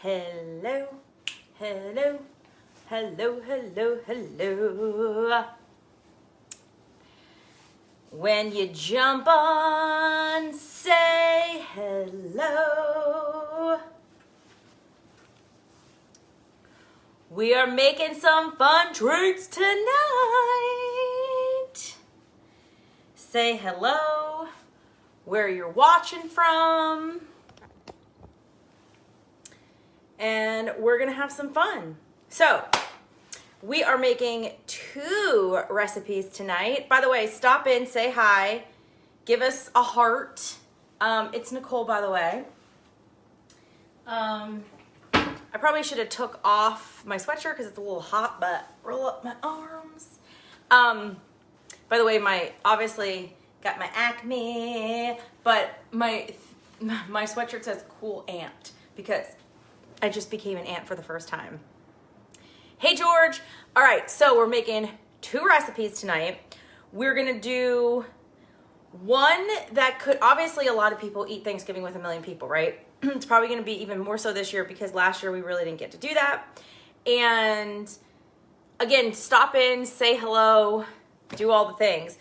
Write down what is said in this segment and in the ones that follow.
Hello, hello, hello, hello, hello. When you jump on, say hello. We are making some fun treats tonight. Say hello, where you're watching from. And we're gonna have some fun. So, we are making 2 recipes tonight. By the way, stop in, say hi, give us a heart. It's Nicole, by the way. I probably should have took off my sweatshirt because it's a little hot, but roll up my arms. By the way, obviously got my Acme, but my sweatshirt says cool aunt because I just became an aunt for the first time. Hey, George. All right, so we're making 2 recipes tonight. We're gonna do one that could, obviously a lot of people eat Thanksgiving with a million people, right? It's probably gonna be even more so this year because last year we really didn't get to do that. And again, stop in, say hello, do all the things.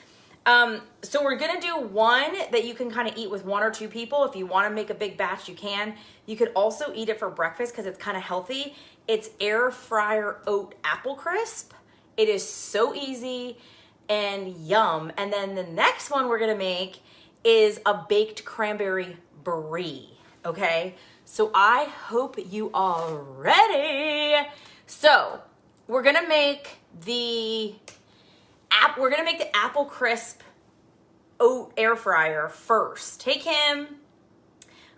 So we're gonna do one that you can kind of eat with 1 or 2 people. If you want to make a big batch, you can. You could also eat it for breakfast because it's kind of healthy. It's air fryer oat apple crisp. It is so easy and yum. And then the next one we're gonna make is a baked cranberry brie. Okay, so I hope you are ready. So we're gonna make the apple crisp oat air fryer first. Hey, Kim.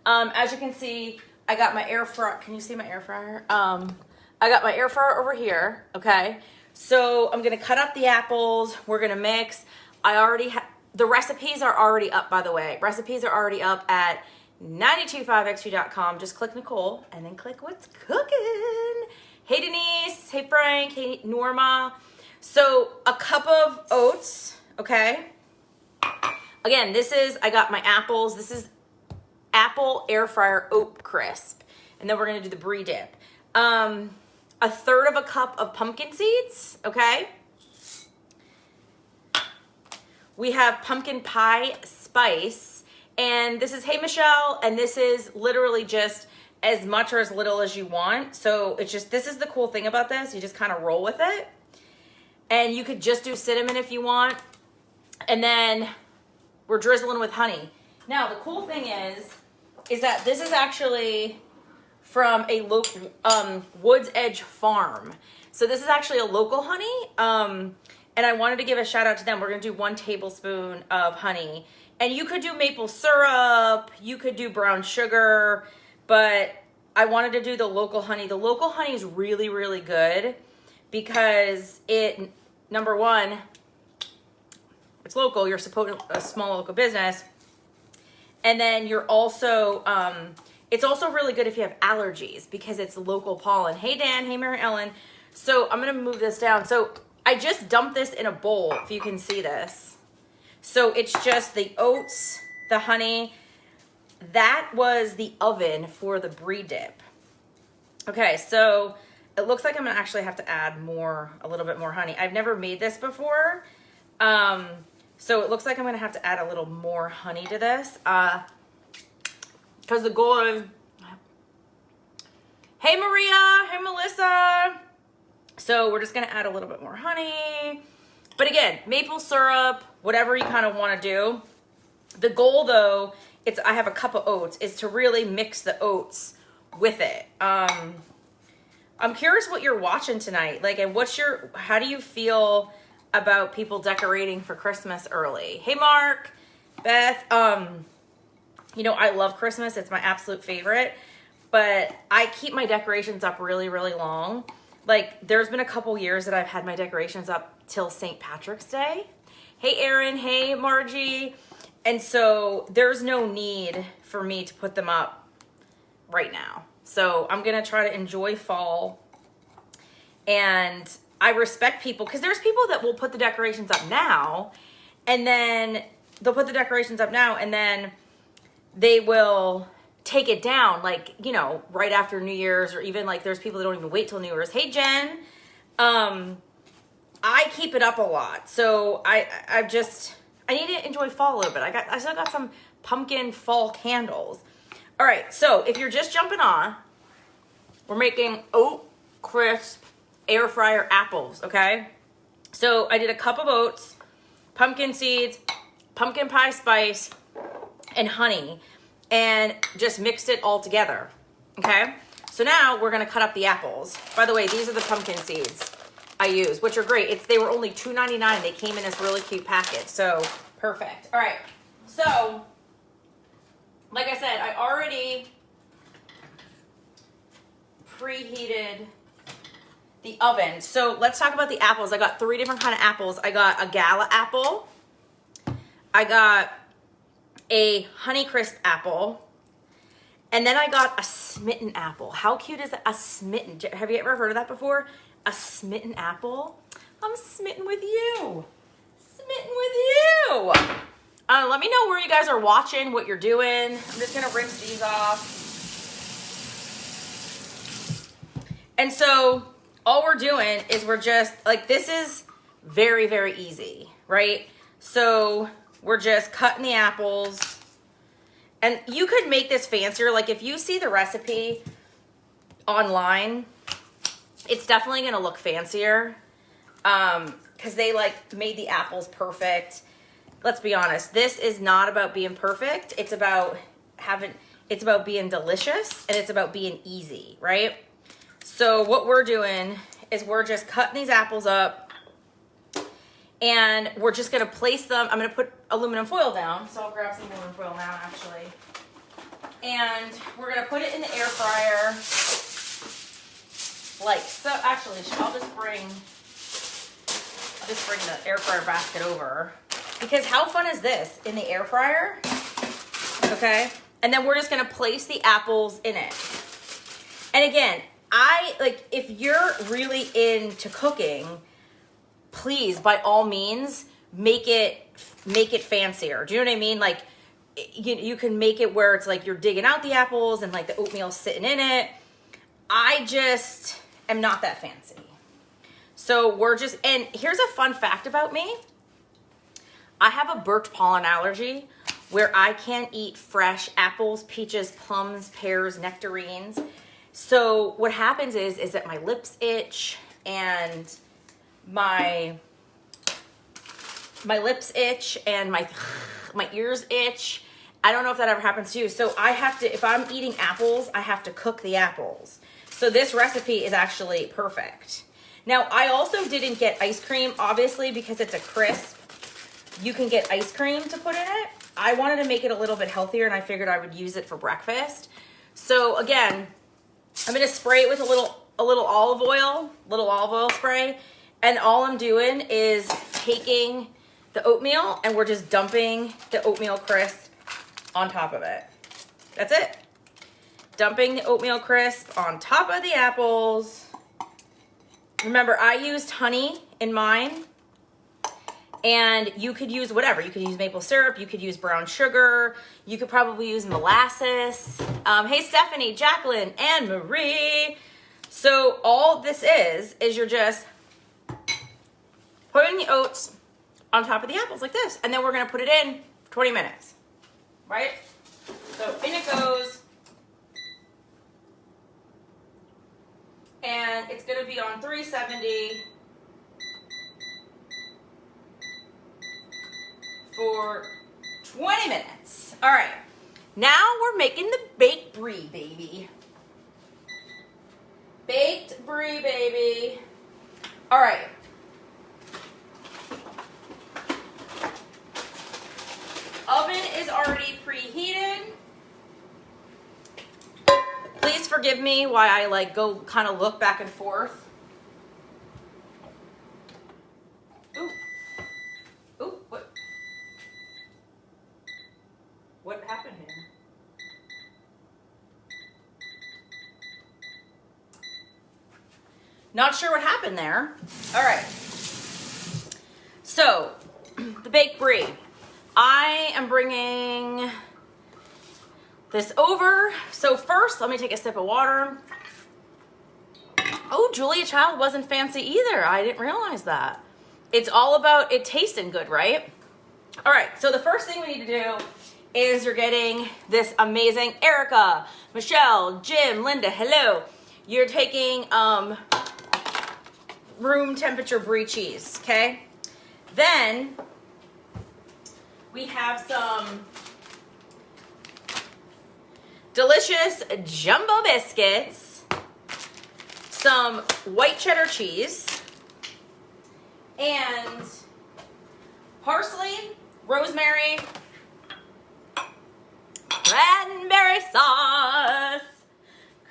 As you can see, I got my air fryer. Can you see my air fryer? I got my air fryer over here. Okay. So I'm going to cut up the apples. We're going to mix. The recipes are already up, by the way. Recipes are already up at 925xg.com. Just click Nicole and then click what's cooking. Hey, Denise. Hey, Frank. Hey, Norma. So a cup of oats, okay? Again, I got my apples. This is apple air fryer oat crisp. And then we're gonna do the brie dip. 1/3 of a cup of pumpkin seeds, okay? We have pumpkin pie spice. And this is Hey Michelle, and this is literally just as much or as little as you want. So this is the cool thing about this. You just kind of roll with it. And you could just do cinnamon if you want. And then we're drizzling with honey. Now, the cool thing is that this is actually from a local Woods Edge farm. So this is actually a local honey. And I wanted to give a shout out to them. We're gonna do 1 tablespoon of honey. And you could do maple syrup, you could do brown sugar, but I wanted to do the local honey. The local honey is really, really good because number one, it's local. You're supporting a small local business. And then you're also, it's also really good if you have allergies because it's local pollen. Hey, Dan. Hey, Mary Ellen. So I'm going to move this down. So I just dumped this in a bowl, if you can see this. So it's just the oats, the honey. That was the oven for the brie dip. Okay, so it looks like I'm gonna actually have to add a little bit more honey. I've never made this before. So it looks like I'm gonna have to add a little more honey to this. Because the goal of, hey Maria, hey Melissa. So we're just gonna add a little bit more honey. But again, maple syrup, whatever you kind of wanna do. The goal though, I have a cup of oats, is to really mix the oats with it. I'm curious what you're watching tonight. Like, and how do you feel about people decorating for Christmas early? Hey, Mark, Beth, you know, I love Christmas. It's my absolute favorite, but I keep my decorations up really, really long. Like, there's been a couple years that I've had my decorations up till St. Patrick's Day. Hey, Erin. Hey, Margie. And so there's no need for me to put them up right now. So I'm going to try to enjoy fall. And I respect people because there's people that will put the decorations up now and then they'll put the decorations up now and then they will take it down, like, you know, right after New Year's, or even like there's people that don't even wait till New Year's. Hey, Jen. I keep it up a lot. So I need to enjoy fall a little bit. I still got some pumpkin fall candles. All right. So if you're just jumping on, we're making oat crisp air fryer apples. Okay. So I did a cup of oats, pumpkin seeds, pumpkin pie spice, and honey, and just mixed it all together. Okay. So now we're going to cut up the apples. By the way, these are the pumpkin seeds I use, which are great. They were only $2.99. They came in this really cute package. So perfect. All right. So like I said, I already preheated the oven. So let's talk about the apples. I got 3 different kind of apples. I got a Gala apple. I got a Honeycrisp apple. And then I got a smitten apple. How cute is that? A smitten. Have you ever heard of that before? A smitten apple? I'm smitten with you. Smitten with you. Let me know where you guys are watching, what you're doing. I'm just going to rinse these off. And so all we're doing is we're just, like, this is very, very easy, right? So we're just cutting the apples. And you could make this fancier. Like, if you see the recipe online, it's definitely going to look fancier because they, like, made the apples perfect. Let's be honest. This is not about being perfect. It's about being delicious, and it's about being easy, right? So what we're doing is we're just cutting these apples up, and we're just going to place them. I'm going to put aluminum foil down. So I'll grab some aluminum foil now, actually. And we're going to put it in the air fryer. Like so. Actually, I'll just bring the air fryer basket over, because how fun is this in the air fryer? Okay. And then we're just going to place the apples in it. And again, if you're really into cooking, please, by all means, make it fancier. Do you know what I mean? Like, you can make it where it's like you're digging out the apples and like the oatmeal's sitting in it. I just am not that fancy. So and here's a fun fact about me. I have a birch pollen allergy where I can't eat fresh apples, peaches, plums, pears, nectarines. So what happens is that my lips itch and my lips itch and my ears itch. I don't know if that ever happens to you. So I have to, if I'm eating apples, I have to cook the apples. So this recipe is actually perfect. Now, I also didn't get ice cream, obviously, because it's a crisp. You can get ice cream to put in it. I wanted to make it a little bit healthier, and I figured I would use it for breakfast. So again, I'm going to spray it with a little olive oil spray. And all I'm doing is taking the oatmeal, and we're just dumping the oatmeal crisp on top of it. That's it. Dumping the oatmeal crisp on top of the apples. Remember, I used honey in mine, and you could use whatever. You could use maple syrup. You could use brown sugar. You could probably use molasses. Hey, Stephanie, Jacqueline, and Marie. So all this is you're just putting the oats on top of the apples like this. And then we're going to put it in for 20 minutes, right? So in it goes. And it's going to be on 370 for 20 minutes. All right. Now we're making the baked brie, baby. Baked brie, baby. All right. Oven is already preheated. Please forgive me while I go kind of look back and forth. Ooh. Ooh, what happened here? Not sure what happened there. All right. So, the baked brie. I am bringing this over. So first, let me take a sip of water. Oh, Julia Child wasn't fancy either. I didn't realize that. It's all about it tasting good, right? All right, so the first thing we need to do is you're getting this amazing Erica, Michelle, Jim, Linda, hello. You're taking room temperature Brie cheese, okay? Then we have some delicious jumbo biscuits, some white cheddar cheese, and parsley, rosemary, cranberry sauce.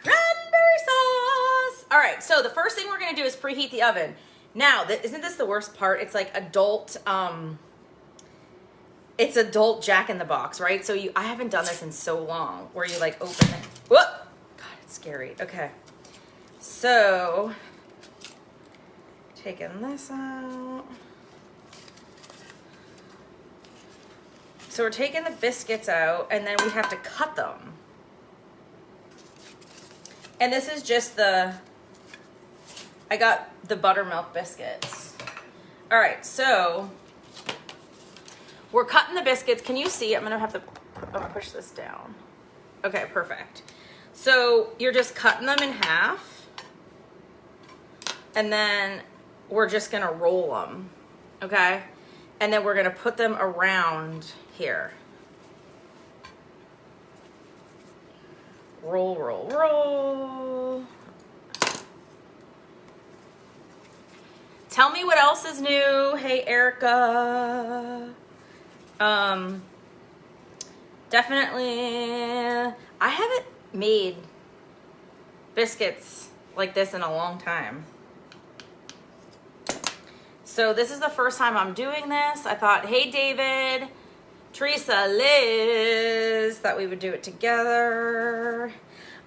Cranberry sauce. All right, so the first thing we're gonna do is preheat the oven. Now, isn't this the worst part? It's like adult, it's adult Jack in the Box, right? So I haven't done this in so long, where you like open it. Whoop! God, it's scary. Okay, so taking this out. So we're taking the biscuits out, and then we have to cut them. And this is just I got the buttermilk biscuits. All right, so we're cutting the biscuits. Can you see? I'm gonna push this down. Okay, perfect. So you're just cutting them in half, and then we're just gonna roll them, okay? And then we're gonna put them around here. Roll, roll, roll. Tell me what else is new. Hey, Erica. Definitely, I haven't made biscuits like this in a long time. So this is the first time I'm doing this. I thought, hey, David, Teresa, Liz, that we would do it together.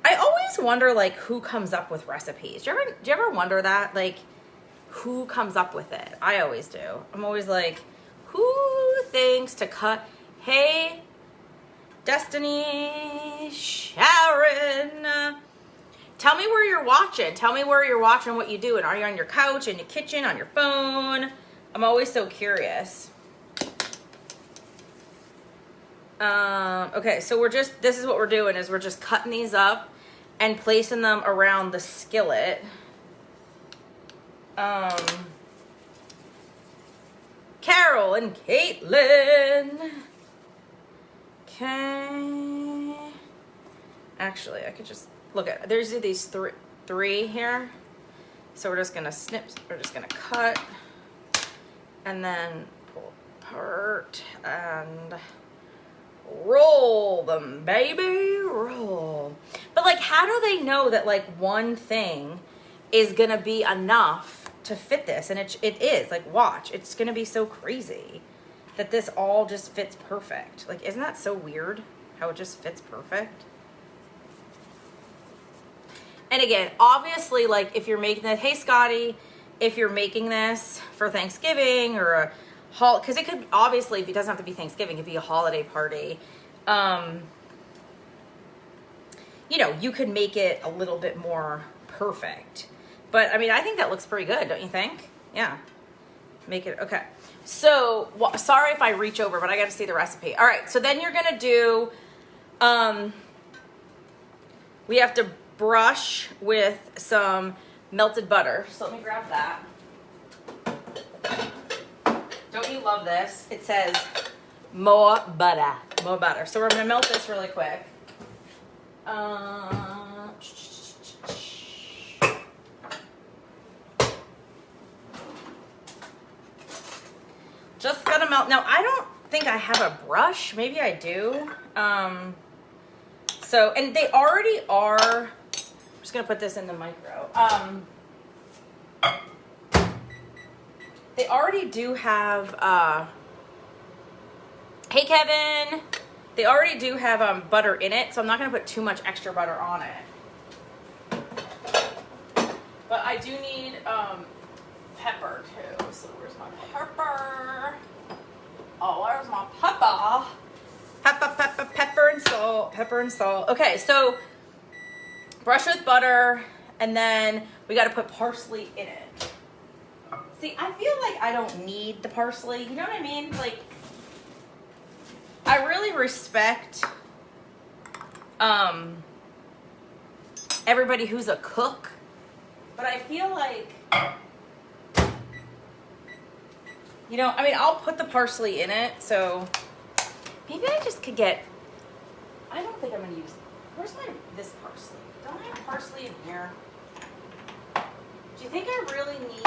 I always wonder, like, who comes up with recipes. Do you ever wonder that? Like, who comes up with it? I always do. I'm always like, who thinks to cut? Hey, Destiny, Sharon, tell me where you're watching. Tell me where you're watching, what you do. And are you on your couch, in your kitchen, on your phone? I'm always so curious. Okay, so this is what we're doing, is we're just cutting these up and placing them around the skillet. Carol and Caitlin. Okay. Actually, I could just look at, there's these three here. So we're just gonna snip, we're just gonna cut and then pull apart and roll them, baby, roll. But like, how do they know that like one thing is gonna be enough to fit this? And it is, like, watch, it's gonna be so crazy that this all just fits perfect. Like, isn't that so weird how it just fits perfect? And again, obviously, like, if you're making this, hey Scotty, if you're making this for Thanksgiving or a because it could, obviously, if it doesn't have to be Thanksgiving, it could be a holiday party. You know, you could make it a little bit more perfect. But I mean, I think that looks pretty good, don't you think? Yeah. Make it, okay. So, sorry if I reach over, but I got to see the recipe. All right, so then you're going to do, we have to brush with some melted butter. So let me grab that. Don't you love this? It says more butter, more butter. So we're going to melt this really quick. Just gonna melt. Now, I don't think I have a brush. Maybe I do. So, and they already are. I'm just gonna put this in the micro. They already do have, hey Kevin, they already do have butter in it, so I'm not gonna put too much extra butter on it. But I do need pepper too, so where's my pepper? Oh, where's my pepper? Pepper and salt, pepper and salt. Okay, so brush with butter, and then we got to put parsley in it. See, I feel like I don't need the parsley. You know what I mean? Like, I really respect everybody who's a cook, but I feel like, you know, I mean, I'll put the parsley in it, so maybe I just could get, I don't think I'm going to use, where's this parsley? Don't I have parsley in here? Do you think I really need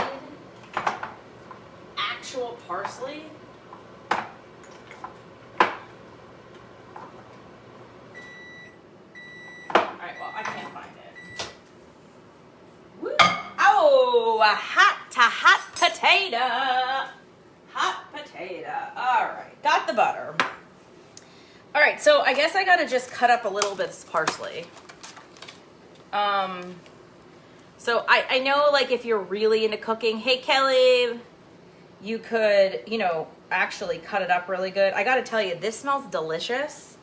actual parsley? Alright, well, I can't find it. Woo! Oh, a hot potato. Hot potato. Alright, got the butter. Alright, so I guess I gotta just cut up a little bit of parsley. So I know, like, if you're really into cooking, hey Kelly, you could, you know, actually cut it up really good. I gotta tell you, this smells delicious.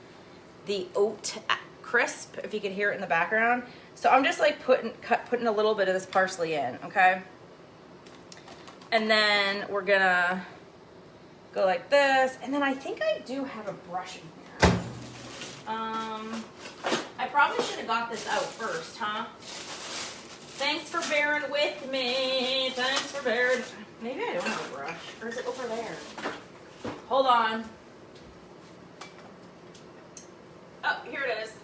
The oat crisp, if you can hear it in the background. So I'm just like putting a little bit of this parsley in, okay? And then we're gonna go like this. And then I think I do have a brush in here. I probably should have got this out first, huh? Thanks for bearing with me. Thanks for bearing. Maybe I don't have a brush. Or is it over there? Hold on. Oh, here it is.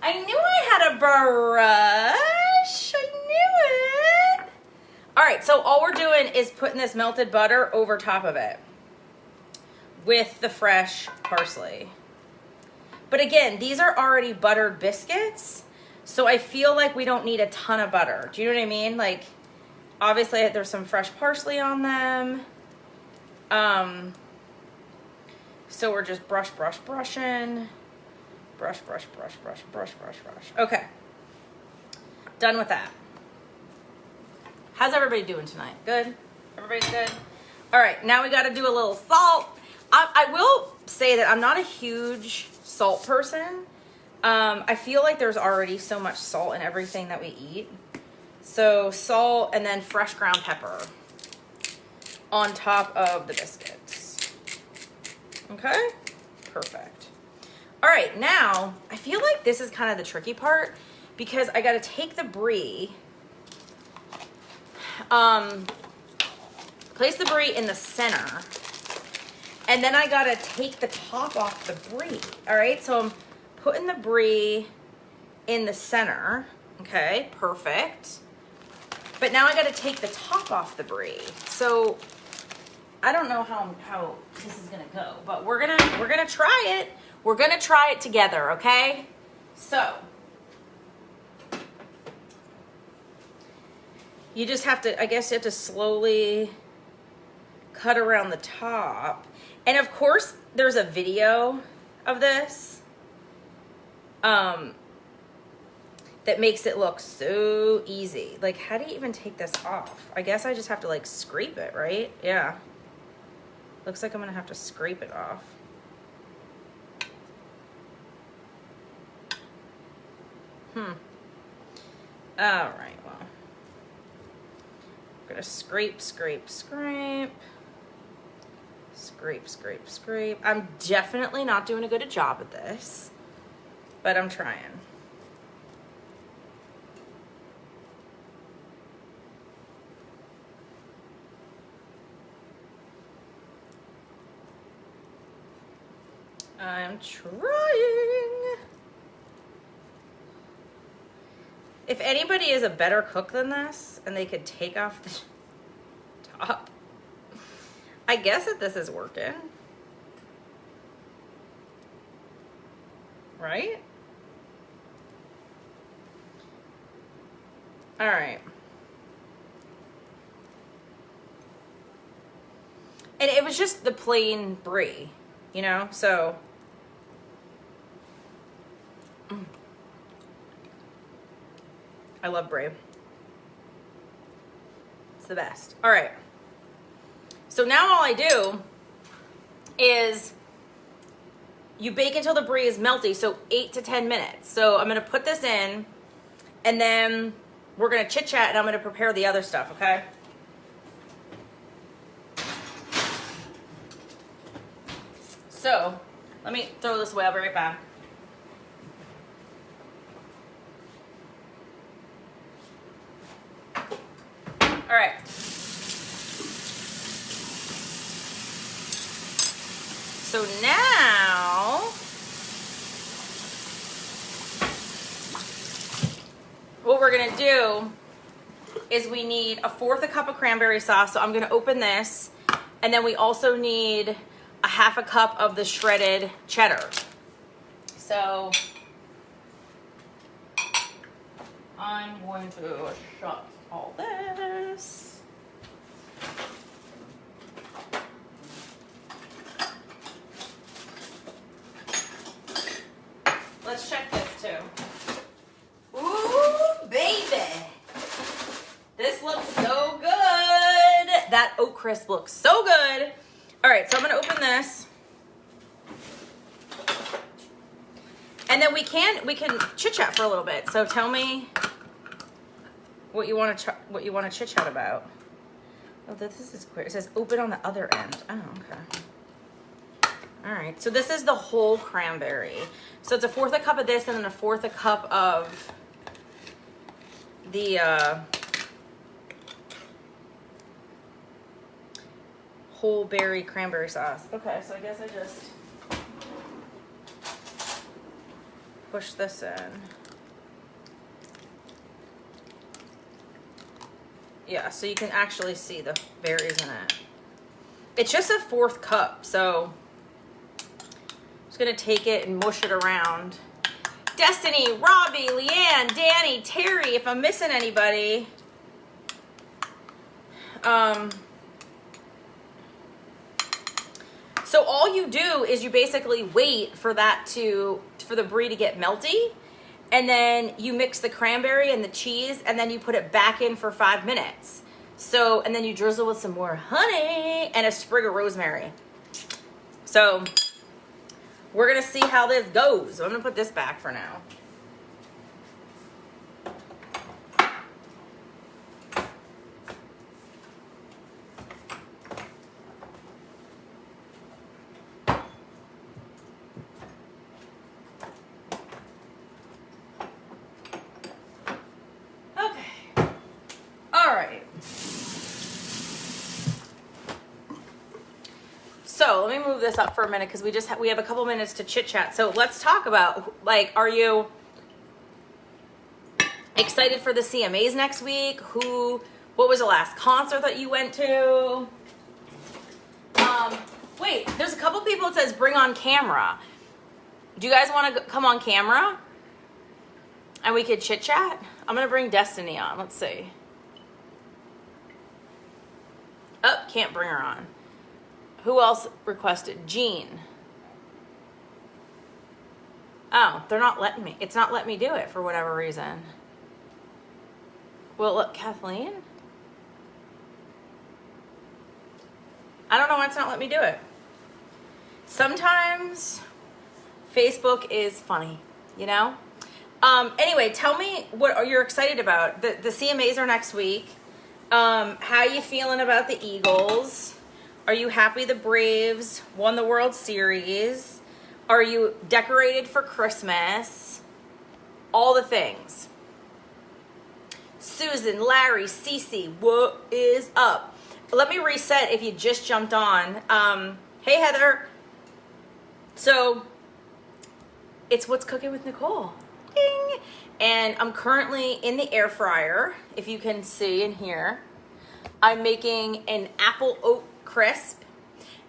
I knew I had a brush. I knew it. All right, so all we're doing is putting this melted butter over top of it with the fresh parsley. But again, these are already buttered biscuits, so I feel like we don't need a ton of butter. Do you know what I mean? Like, obviously there's some fresh parsley on them. So we're just brushing. Brush. Okay. Done with that. How's everybody doing tonight? Good? Everybody's good? All right, now we got to do a little salt. I will say that I'm not a huge salt person. I feel like there's already so much salt in everything that we eat. So salt and then fresh ground pepper on top of the biscuits. Okay? Perfect. All right, now I feel like this is kind of the tricky part because I got to take the Brie, place the Brie in the center, and then I got to take the top off the Brie. All right, so I'm putting the Brie in the center. Okay, perfect. But now I got to take the top off the Brie. So I don't know how this is gonna go, but we're gonna try it. We're gonna try it together, okay? So you just have to, I guess you have to slowly cut around the top. And of course, there's a video of this that makes it look so easy. Like, how do you even take this off? I guess I just have to like scrape it, right? Yeah. Looks like I'm gonna have to scrape it off. All right, well. I'm gonna scrape. I'm definitely not doing a good job at this, but I'm trying. I'm trying. If anybody is a better cook than this and they could take off the top, I guess that this is working. Right? All right. And it was just the plain Brie, you know? So I love Brie. It's the best. All right. So now all I do is you bake until the brie is melty, so 8 to 10 minutes. So I'm gonna put this in, and then we're gonna chit chat, and I'm gonna prepare the other stuff, okay? So let me throw this away, I'll be right back. All right. So now, what we're gonna do is we need 1/4 cup of cranberry sauce. So I'm gonna open this, and then we also need 1/2 cup of the shredded cheddar. So I'm going to shut all this. Let's check this too. Ooh, baby. This looks so good. That oat crisp looks so good. All right, so I'm gonna open this. And then we can chit chat for a little bit. So tell me what you want to chit chat about. Oh, this is clear. It says open on the other end. Oh, okay. All right, so this is the whole cranberry. So it's 1/4 cup of this, and then 1/4 cup of the whole berry cranberry sauce. Okay, so I guess I just push this in. Yeah, so you can actually see the berries in it. It's just 1/4 cup, so I'm just gonna take it and mush it around. Destiny, Robbie, Leanne, Danny, Terry, if I'm missing anybody. So all you do is you basically wait for the brie to get melty, and then you mix the cranberry and the cheese, and then you put it back in for 5 minutes. So, and then you drizzle with some more honey and a sprig of rosemary. So we're gonna see how this goes. So I'm gonna put this back for now. So let me move this up for a minute because we have a couple minutes to chit chat. So let's talk about, like, are you excited for the CMAs next week? What was the last concert that you went to? Wait, there's a couple people that says bring on camera. Do you guys want to come on camera? And we could chit chat? I'm going to bring Destiny on. Let's see. Oh, can't bring her on. Who else requested? Jean. Oh, they're not letting me. It's not letting me do it for whatever reason. Well, look, Kathleen. I don't know why it's not letting me do it. Sometimes Facebook is funny, you know? Anyway, tell me what you're excited about. The CMAs are next week. How you feeling about the Eagles? Are you happy the Braves won the World Series? Are you decorated for Christmas? All the things. Susan, Larry, Cece, what is up? Let me reset if you just jumped on. Hey, Heather. So, it's What's Cooking with Nicole. Ding! And I'm currently in the air fryer, if you can see in here. I'm making an apple oat crisp,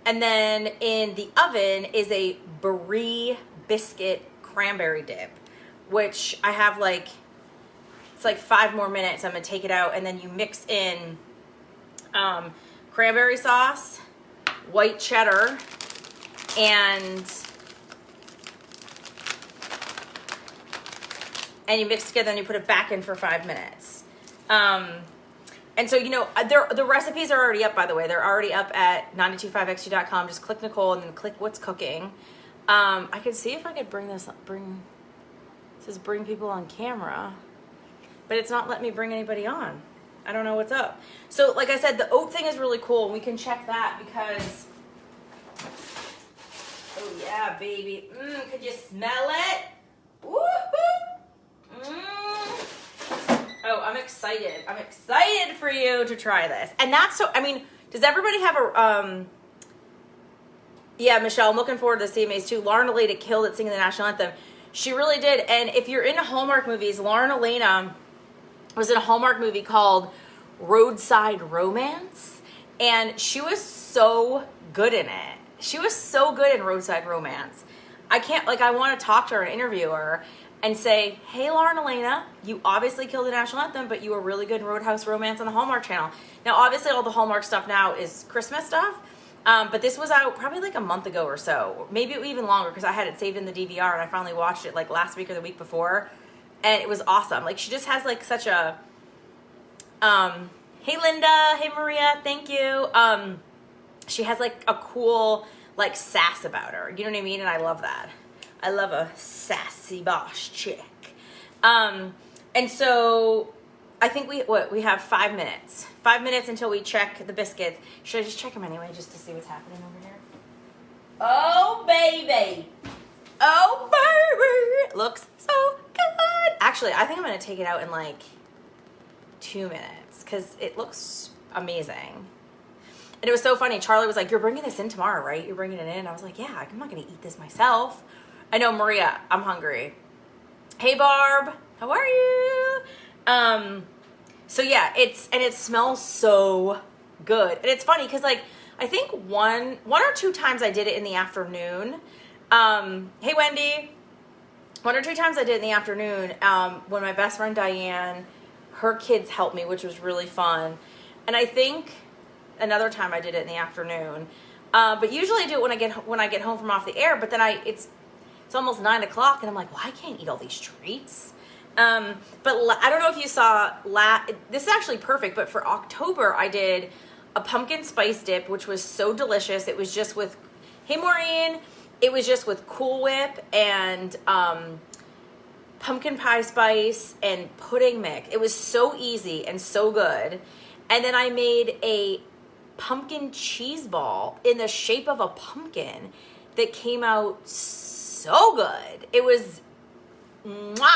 and then in the oven is a Brie biscuit cranberry dip, which I have it's like 5 more minutes. I'm gonna take it out, and then you mix in cranberry sauce, white cheddar, and you mix together, and you put it back in for 5 minutes. And so, you know, the recipes are already up, by the way. They're already up at 925xg.com. Just click Nicole and then click What's Cooking. I could see if I could bring this, it says bring people on camera, but it's not letting me bring anybody on. I don't know what's up. So like I said, the oat thing is really cool. We can check that because, oh yeah, baby. Could you smell it? Woo-hoo! Oh, I'm excited. I'm excited for you to try this. And that's so, I mean, does everybody have a, yeah, Michelle, I'm looking forward to the CMAs too. Lauren Elena killed it singing the national anthem. She really did. And if you're into Hallmark movies, Lauren Elena was in a Hallmark movie called Roadside Romance. And she was so good in it. She was so good in Roadside Romance. I want to talk to her and interview her and say, hey, Lauren Elena, you obviously killed the national anthem, but you were really good in Roadhouse Romance on the Hallmark Channel. Now, obviously, all the Hallmark stuff now is Christmas stuff. But this was out probably like a month ago or so, maybe even longer, because I had it saved in the DVR and I finally watched it like last week or the week before, and it was awesome. Like, she just has like such a, hey Linda, hey Maria, thank you. She has like a cool like sass about her, you know what I mean? And I love that. I love a sassy boss chick. And so I think we have 5 minutes. 5 minutes until we check the biscuits. Should I just check them anyway, just to see what's happening over here? Oh, baby. Oh, baby. Looks so good. Actually, I think I'm going to take it out in like 2 minutes because it looks amazing. And it was so funny. Charlie was like, you're bringing this in tomorrow, right? You're bringing it in? I was like, yeah, I'm not going to eat this myself. I know, Maria, I'm hungry. Hey, Barb. How are you? So yeah, it smells so good. And it's funny because like, I think one or two times I did it in the afternoon. Hey Wendy, 1 or 2 times I did it in the afternoon. When my best friend Diane, her kids helped me, which was really fun. And I think another time I did it in the afternoon. But usually I do it when I get home from off the air, but then it's almost 9 o'clock and I'm like, well, I can't eat all these treats. But I don't know if you saw, this is actually perfect, but for October, I did a pumpkin spice dip, which was so delicious. It was just with, hey Maureen, it was just with Cool Whip and pumpkin pie spice and pudding mix. It was so easy and so good. And then I made a pumpkin cheese ball in the shape of a pumpkin that came out so good. It was mwah!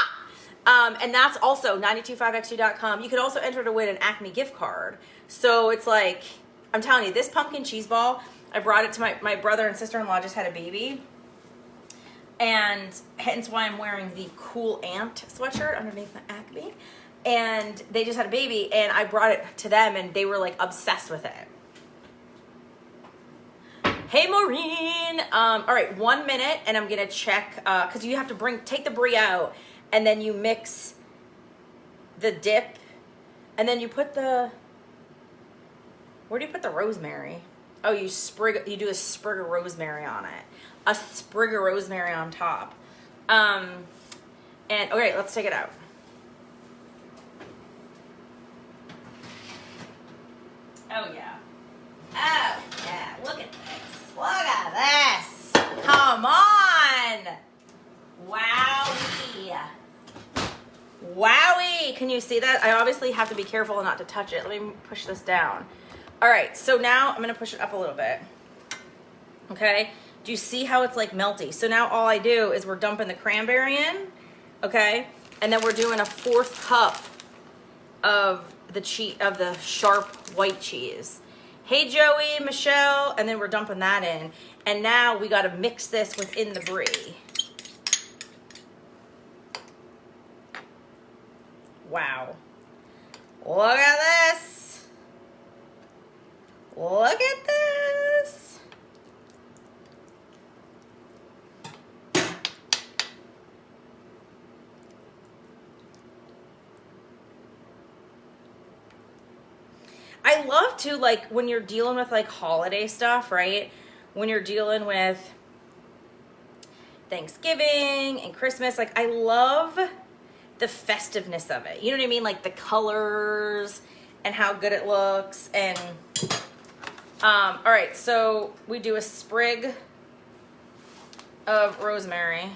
And that's also 925x2.com. You could also enter to win an Acme gift card. So it's like, I'm telling you, this pumpkin cheese ball, I brought it to my brother and sister-in-law just had a baby. And hence why I'm wearing the Cool Ant sweatshirt underneath my Acme. And they just had a baby and I brought it to them and they were like obsessed with it. Hey Maureen. All right, 1 minute and I'm gonna check, cause you have to take the Brie out. And then you mix the dip, and then you put where do you put the rosemary? Oh, you do a sprig of rosemary on it. A sprig of rosemary on top. And okay, let's take it out. Oh yeah. Oh yeah, look at this. Look at this. Come on. Wowie. Wowie. Can you see that? I obviously have to be careful not to touch it. Let me push this down. All right, so now I'm going to push it up a little bit. Okay? Do you see how it's like melty? So now all I do is we're dumping the cranberry in. Okay? And then we're doing a 4th cup of the sharp white cheese. Hey Joey, Michelle, and then we're dumping that in. And now we got to mix this within the Brie. Wow. Look at this. Look at this. I love to, like, when you're dealing with like holiday stuff, right? When you're dealing with Thanksgiving and Christmas, like I love the festiveness of it. You know what I mean? Like the colors and how good it looks. And all right, so we do a sprig of rosemary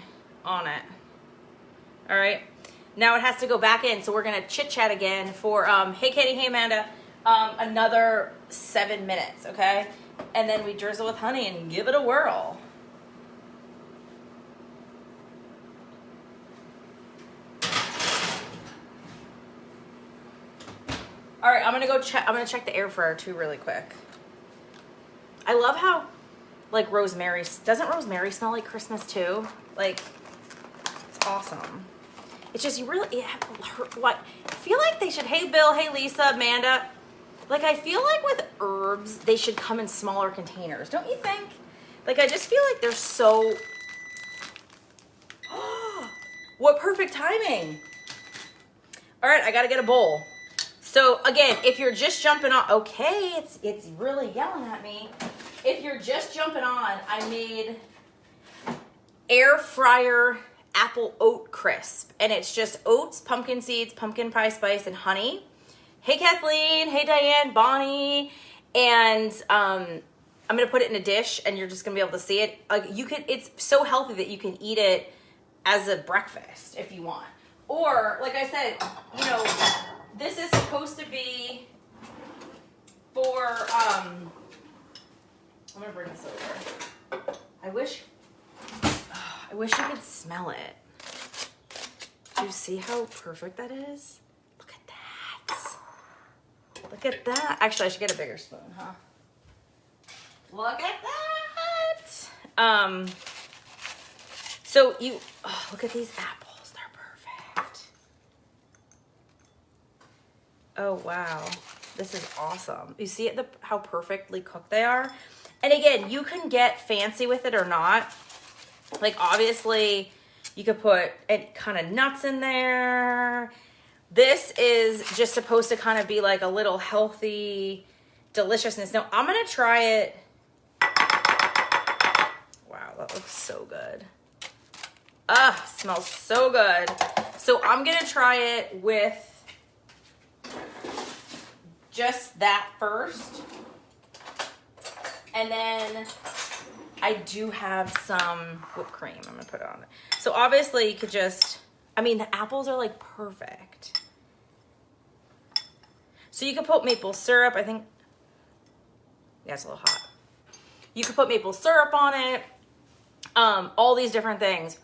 on it. All right. Now it has to go back in, so we're gonna chit chat again for hey Katie, hey Amanda, another 7 minutes, okay? And then we drizzle with honey and give it a whirl. All right, I'm gonna go check. I'm gonna check the air fryer too, really quick. I love how, like, rosemary, doesn't rosemary smell like Christmas too? Like, it's awesome. It's just, you really, what, I feel like they should, hey Bill, hey Lisa, Amanda, like, I feel like with herbs, they should come in smaller containers, don't you think? Like, I just feel like they're so, what perfect timing. All right, I gotta get a bowl. So again, if you're just jumping on, okay, it's really yelling at me. If you're just jumping on, I made air fryer apple oat crisp, and it's just oats, pumpkin seeds, pumpkin pie spice, and honey. Hey Kathleen, hey Diane, Bonnie, and I'm gonna put it in a dish, and you're just gonna be able to see it. You can, it's so healthy that you can eat it as a breakfast if you want, or like I said, you know. This is supposed to be for, I'm gonna bring this over. I wish you could smell it. Do you see how perfect that is? Look at that. Look at that. Actually, I should get a bigger spoon, huh? Look at that. So look at these apples. Oh, wow. This is awesome. You see it, how perfectly cooked they are? And again, you can get fancy with it or not. Like, obviously, you could put any kind of nuts in there. This is just supposed to kind of be like a little healthy deliciousness. Now, I'm going to try it. Wow, that looks so good. Smells so good. So I'm going to try it with just that first, and then I do have some whipped cream I'm gonna put on it. So obviously you could just, I mean, the apples are like perfect. So you could put maple syrup, I think, yeah, it's a little hot. You could put maple syrup on it, all these different things.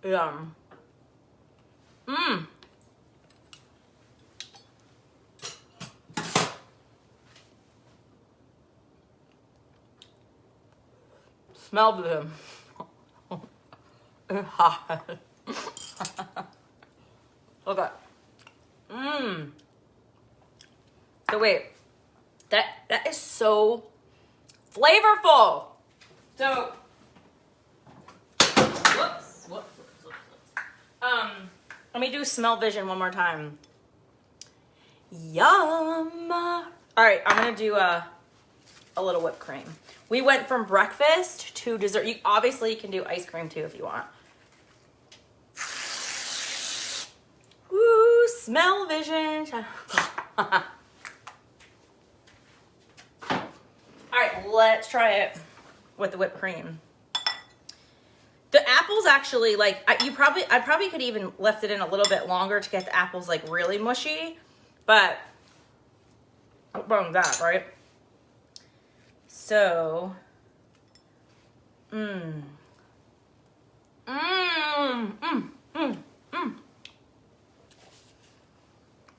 Yum. Mmm. Smell them. It's hot. Okay. Mmm. So wait, that is so flavorful. So, whoops. Let me do smell vision one more time. Yum. All right, I'm gonna do a little whipped cream. We went from breakfast to dessert. You obviously can do ice cream too if you want. Woo, smell vision. All right, let's try it with the whipped cream. The apples actually, like, I probably could even left it in a little bit longer to get the apples like really mushy, but what's wrong with that, right? So, oh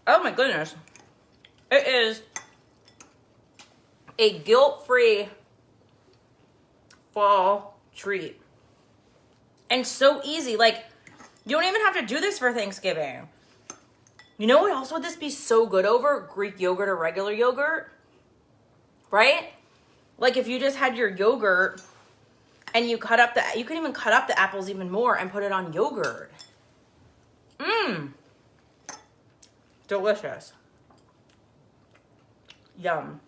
my goodness. It is a guilt-free fall treat. And so easy. Like, you don't even have to do this for Thanksgiving. You know what else would this be so good over? Greek yogurt or regular yogurt, right? Like, if you just had your yogurt and you could even cut up the apples even more and put it on yogurt. Delicious. Yum.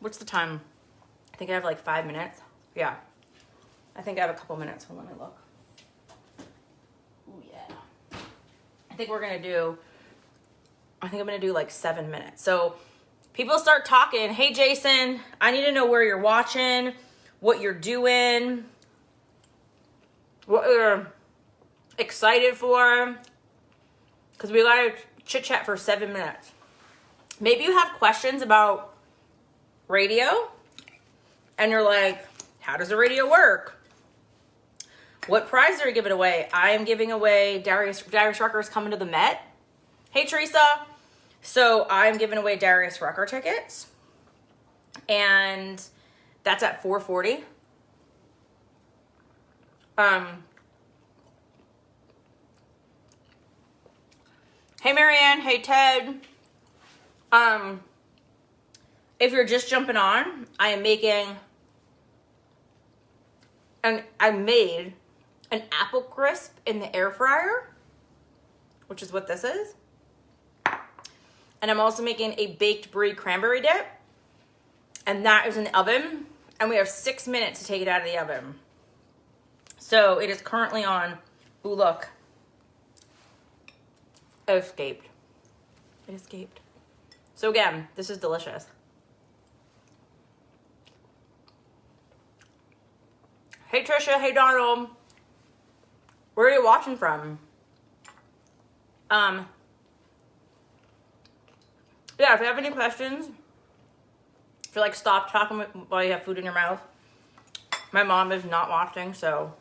What's the time? I think I have like 5 minutes. Yeah. I think I have a couple minutes. Hold on, let me look. Oh yeah. I think I'm gonna do like 7 minutes. So people start talking. Hey, Jason, I need to know where you're watching, what you're doing, what you're excited for, because we gotta chit chat for 7 minutes. Maybe you have questions about radio and you're like, how does the radio work? What prize are you giving away? I am giving away Darius Rucker is coming to the Met. Hey, Teresa. So I'm giving away Darius Rucker tickets. And that's at 4:40. Hey, Marianne. Hey, Ted. If you're just jumping on, I made an apple crisp in the air fryer, which is what this is. And I'm also making a baked brie cranberry dip, and that is in the oven, and we have 6 minutes to take it out of the oven. So it is currently on. Ooh, look. It escaped. It escaped. So again, this is delicious. Hey, Trisha. Hey, Donald. Where are you watching from? Yeah, if you have any questions, if you're like, stop talking while you have food in your mouth. My mom is not watching, so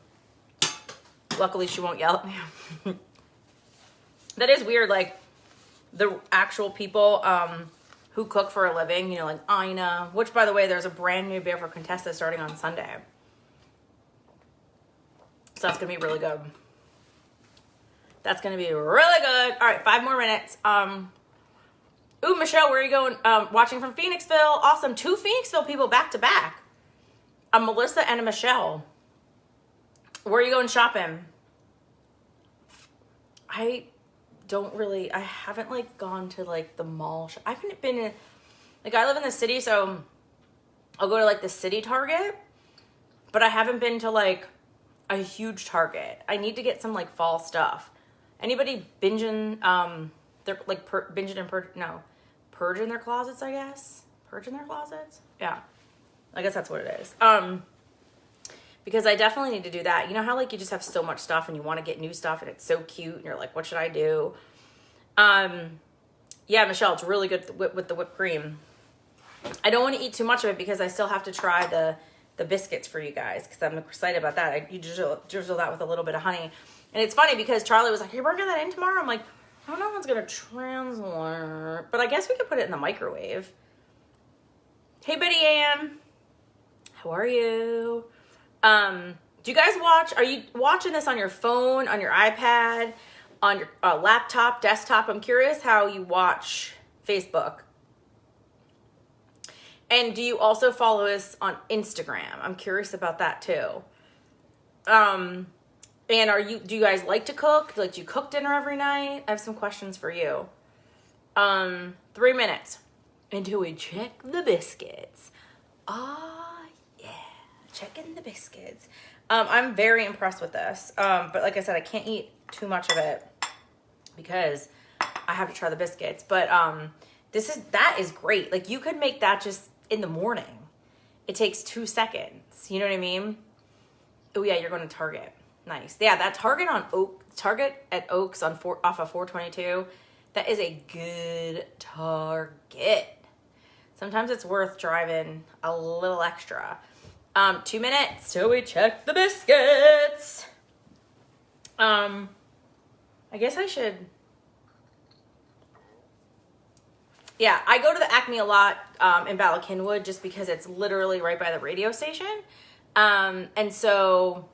luckily she won't yell at me. That is weird, like, the actual people who cook for a living, you know, like Ina, which, by the way, there's a brand new Barefoot Contessa starting on Sunday. So that's going to be really good. That's going to be really good. All right, 5 more minutes. Ooh, Michelle, where are you going? Watching from Phoenixville. Awesome. 2 Phoenixville people back to back. Melissa and a Michelle. Where are you going shopping? I haven't like gone to like the mall. I haven't been in, like, I live in the city, so I'll go to like the city Target, but I haven't been to like a huge Target. I need to get some like fall stuff. Anybody binging, they're like binging and purging their closets, I guess. Purging their closets? Yeah. I guess that's what it is. Because I definitely need to do that. You know how like you just have so much stuff and you want to get new stuff and it's so cute and you're like, what should I do? Yeah, Michelle, it's really good with the whipped cream. I don't want to eat too much of it because I still have to try the biscuits for you guys because I'm excited about that. You drizzle that with a little bit of honey. And it's funny because Charlie was like, hey, we're going to get that in tomorrow. I'm like, I don't know if it's going to translate, but I guess we could put it in the microwave. Hey, Betty Ann. How are you? Do you guys are you watching this on your phone, on your iPad, on your laptop, desktop? I'm curious how you watch Facebook. And do you also follow us on Instagram? I'm curious about that too. And do you guys like to cook? Like, do you cook dinner every night? I have some questions for you. 3 minutes until we check the biscuits. Yeah, checking the biscuits. I'm very impressed with this. But like I said, I can't eat too much of it because I have to try the biscuits. But that is great. Like, you could make that just in the morning. It takes 2 seconds. You know what I mean? Oh yeah, you're going to Target. Nice. Yeah, that Target at Oaks off of 422. That is a good Target. Sometimes it's worth driving a little extra. 2 minutes till we check the biscuits. I guess I should. Yeah, I go to the Acme a lot in Bala Cynwyd just because it's literally right by the radio station. And so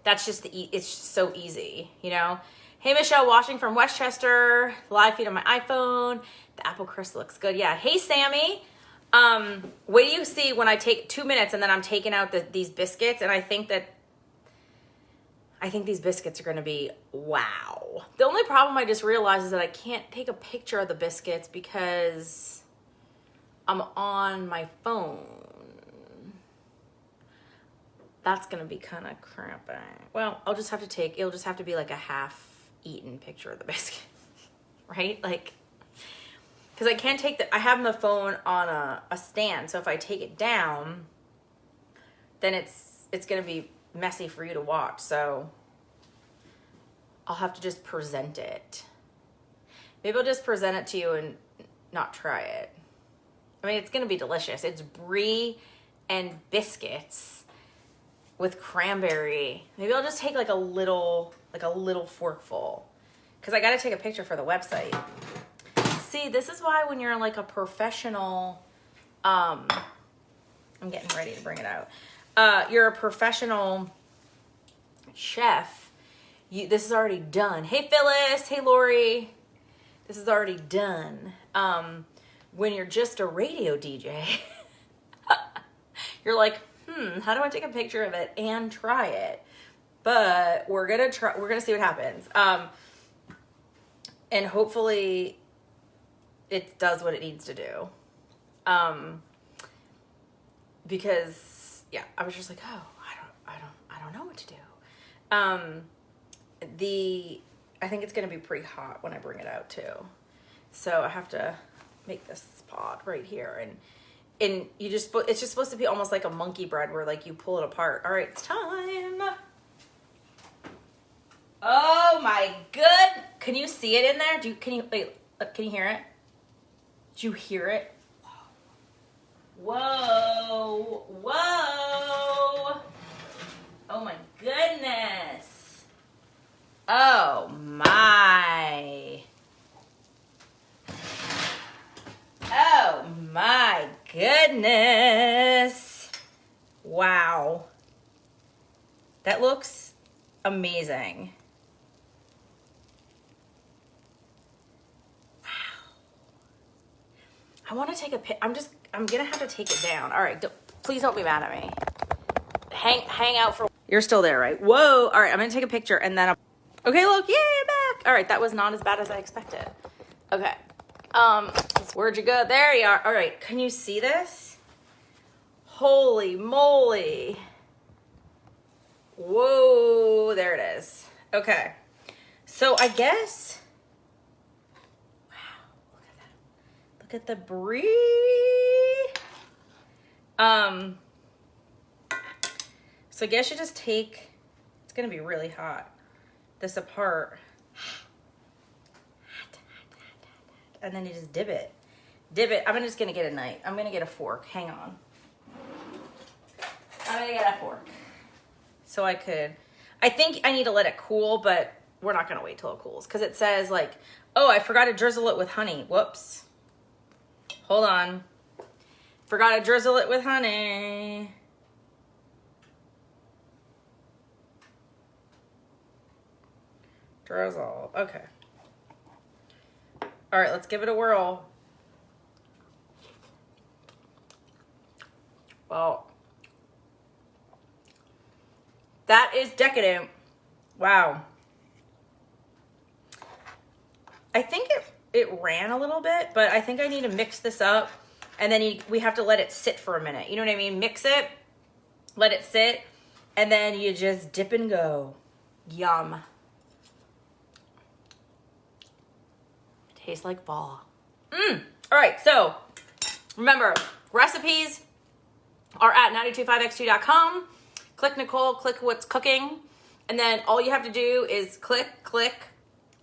that's just it's just so easy, you know? Hey, Michelle, watching from Westchester, live feed on my iPhone. The apple crisp looks good. Yeah. Hey, Sammy. What do you see when I take 2 minutes and then I'm taking out these biscuits? And I think these biscuits are going to be wow. The only problem I just realized is that I can't take a picture of the biscuits because I'm on my phone. That's going to be kind of cramping. Well, it'll just have to be like a half-eaten picture of the biscuit, right? Like, because I can't take I have the phone on a stand, so if I take it down, then it's going to be messy for you to watch, so I'll have to just present it. Maybe I'll just present it to you and not try it. I mean, it's going to be delicious. It's brie and biscuits with cranberry. Maybe I'll just take like a little forkful, because I got to take a picture for the website. See, this is why when you're like a professional, I'm getting ready to bring it out. You're a professional chef. This is already done. Hey, Phyllis. Hey, Lori. This is already done. When you're just a radio DJ, you're like, how do I take a picture of it and try it? But we're gonna see what happens. And hopefully it does what it needs to do. Because yeah, I was just like, oh, I don't know what to do. I think it's gonna be pretty hot when I bring it out too. So I have to make this spot right here, and it's just supposed to be almost like a monkey bread where like you pull it apart. All right, it's time. Oh my good! Can you see it in there? Can you hear it? Did you hear it? Whoa! Whoa! Oh my goodness! Oh my! Oh my goodness! Wow. That looks amazing. Wow. I want to take a pic. I'm gonna have to take it down. All right, please don't be mad at me. Hang out for. You're still there, right? Whoa. All right, I'm gonna take a picture and then. Okay, look, yay, I'm back. All right, that was not as bad as I expected. Okay. Where'd you go? There you are. All right, can you see this? Holy moly. Whoa, there it is. Okay. So I guess, wow, look at that. Look at the brie. So I guess you just take, it's gonna be really hot, this apart. And then you just dip it. I'm just gonna get a knife. I'm gonna get a fork. Hang on. I'm gonna get a fork. So I think I need to let it cool, but we're not gonna wait till it cools. Cause it says like, oh, I forgot to drizzle it with honey. Whoops. Hold on. Forgot to drizzle it with honey. Drizzle, okay. All right, let's give it a whirl. Well, that is decadent. Wow. I think it ran a little bit, but I think I need to mix this up, and then we have to let it sit for a minute. You know what I mean? Mix it, let it sit, and then you just dip and go. Yum. Tastes like fall. All right, so remember, recipes are at 925x2.com. Click Nicole, click what's cooking, and then all you have to do is click.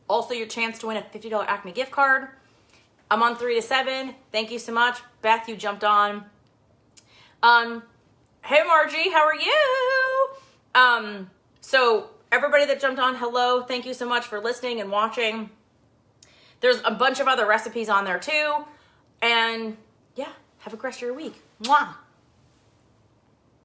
Also, your chance to win a $50 Acme gift card. I'm on 3 to 7. Thank you so much. Beth, you jumped on. Hey, Margie, how are you? So everybody that jumped on, hello. Thank you so much for listening and watching. There's a bunch of other recipes on there too. And yeah, have a great rest of your week. Mwah.